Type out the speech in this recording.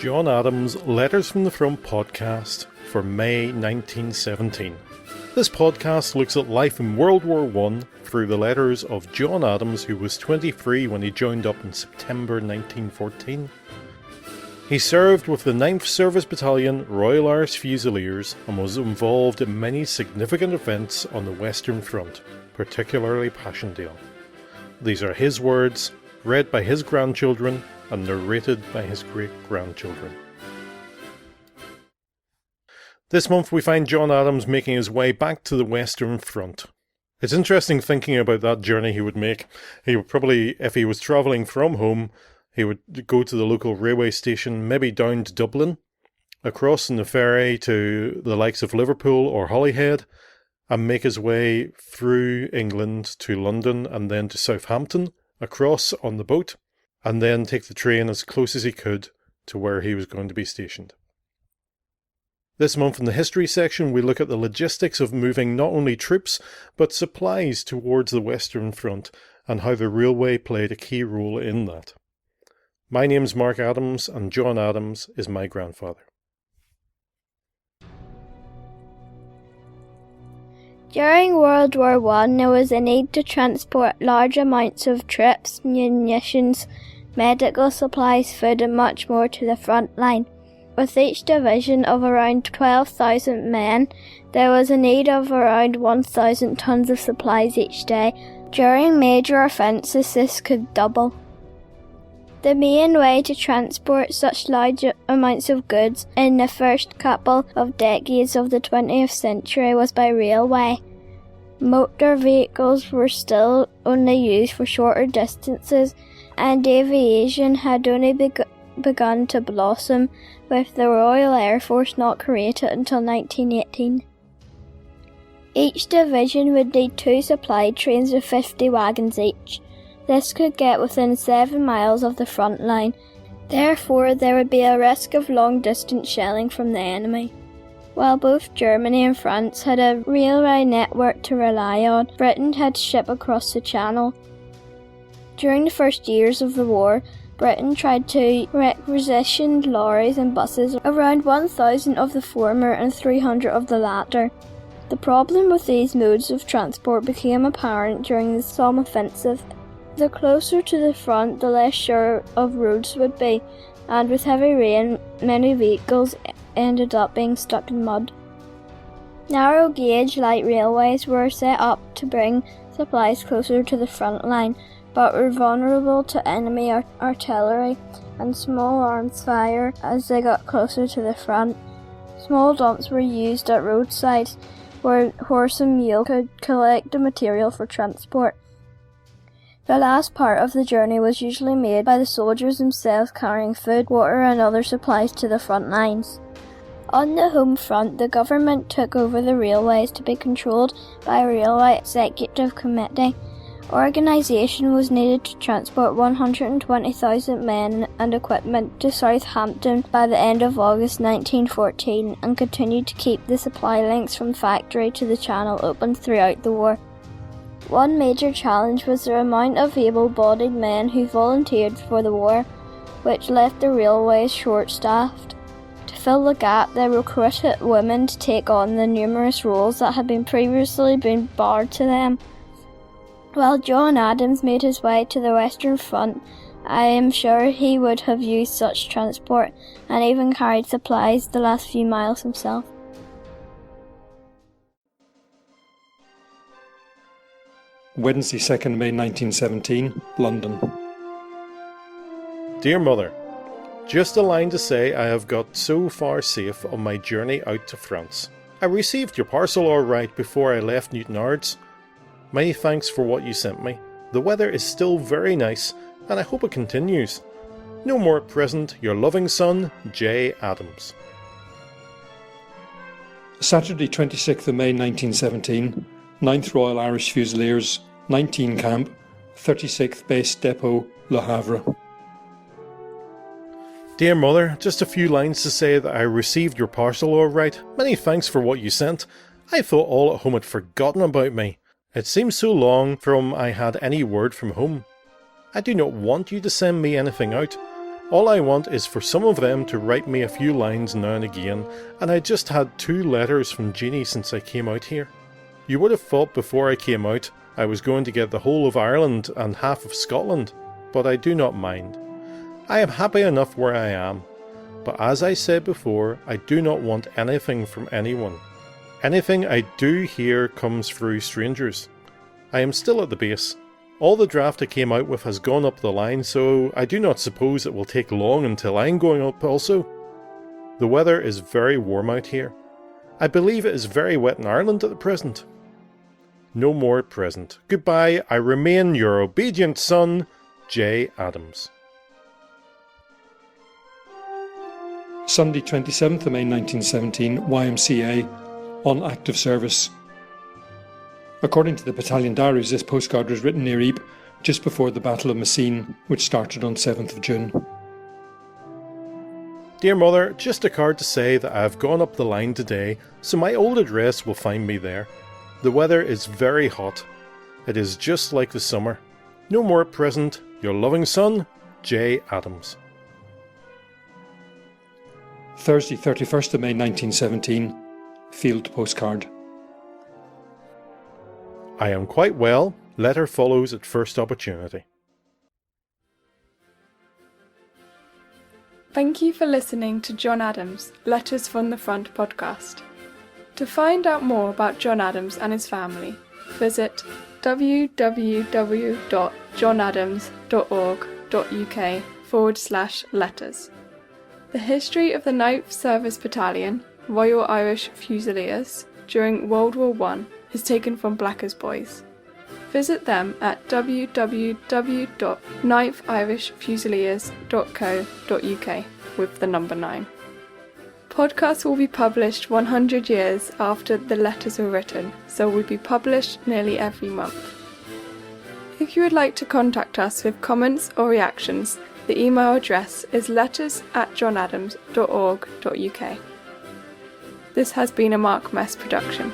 John Adams' Letters from the Front podcast for May 1917. This podcast looks at life in World War I through the letters of John Adams, who was 23 when he joined up in September 1914. He served with the 9th Service Battalion, Royal Irish Fusiliers, and was involved in many significant events on the Western Front, particularly Passchendaele. These are his words, read by his grandchildren and narrated by his great-grandchildren. This month we find John Adams making his way back to the Western Front. It's interesting thinking about that journey he would make. He would probably, if he was travelling from home, he would go to the local railway station, maybe down to Dublin, across on the ferry to the likes of Liverpool or Holyhead, and make his way through England to London and then to Southampton, across on the boat, and then take the train as close as he could to where he was going to be stationed. This month in the history section we look at the logistics of moving not only troops but supplies towards the Western Front and how the railway played a key role in that. My name's Mark Adams and John Adams is my grandfather. During World War I, there was a need to transport large amounts of troops, munitions, medical supplies, food and much more to the front line. With each division of around 12,000 men, there was a need of around 1,000 tons of supplies each day. During major offences, this could double. The main way to transport such large amounts of goods in the first couple of decades of the 20th century was by railway. Motor vehicles were still only used for shorter distances, and aviation had only begun to blossom, with the Royal Air Force not created until 1918. Each division would need 2 supply trains with 50 wagons each. This could get within 7 miles of the front line. Therefore, there would be a risk of long-distance shelling from the enemy. While both Germany and France had a railway network to rely on, Britain had to ship across the Channel. During the first years of the war, Britain tried to requisition lorries and buses, around 1,000 of the former and 300 of the latter. The problem with these modes of transport became apparent during the Somme offensive. The closer to the front, the less sure of roads would be, and with heavy rain, many vehicles ended up being stuck in mud. Narrow gauge light railways were set up to bring supplies closer to the front line, but were vulnerable to enemy artillery and small arms fire as they got closer to the front. Small dumps were used at roadsides where horse and mule could collect the material for transport. The last part of the journey was usually made by the soldiers themselves carrying food, water and other supplies to the front lines. On the home front, the government took over the railways to be controlled by a railway executive committee. Organisation was needed to transport 120,000 men and equipment to Southampton by the end of August 1914 and continued to keep the supply links from factory to the Channel open throughout the war. One major challenge was the amount of able-bodied men who volunteered for the war, which left the railways short-staffed. To fill the gap, they recruited women to take on the numerous roles that had previously been barred to them. While John Adams made his way to the Western Front, I am sure he would have used such transport and even carried supplies the last few miles himself. Wednesday, 2nd May 1917, London. Dear Mother, just a line to say I have got so far safe on my journey out to France. I received your parcel all right before I left Newtonards. Many thanks for what you sent me. The weather is still very nice, and I hope it continues. No more at present, your loving son, J. Adams. Saturday, 26th of May 1917, 9th Royal Irish Fusiliers, 19 Camp, 36th Base Depot, Le Havre. Dear Mother, just a few lines to say that I received your parcel all right. Many thanks for what you sent. I thought all at home had forgotten about me. It seems so long from I had any word from home. I do not want you to send me anything out. All I want is for some of them to write me a few lines now and again, and I just had 2 letters from Jeannie since I came out here. You would have thought before I came out I was going to get the whole of Ireland and half of Scotland, but I do not mind. I am happy enough where I am, but as I said before, I do not want anything from anyone. Anything I do here comes through strangers. I am still at the base. All the draft I came out with has gone up the line, so I do not suppose it will take long until I'm going up also. The weather is very warm out here. I believe it is very wet in Ireland at the present. No more at present. Goodbye, I remain your obedient son, J. Adams. Sunday 27th of May 1917, YMCA, on active service. According to the battalion diaries, this postcard was written near Ypres just before the Battle of Messines, which started on 7th of June. Dear Mother, just a card to say that I have gone up the line today, so my old address will find me there. The weather is very hot. It is just like the summer. No more at present. Your loving son, J. Adams. Thursday 31st of May 1917, field postcard. I am quite well. Letter follows at first opportunity. Thank you for listening to John Adams, Letters from the Front podcast. To find out more about John Adams and his family, visit www.johnadams.org.uk/letters. The history of the 9th Service Battalion, Royal Irish Fusiliers, during World War I is taken from Blackers Boys. Visit them at www.9thirishfusiliers.co.uk with the number 9. Podcasts will be published 100 years after the letters were written, so will be published nearly every month. If you would like to contact us with comments or reactions, the email address is letters@johnadams.org.uk. This has been a Mark Mess production.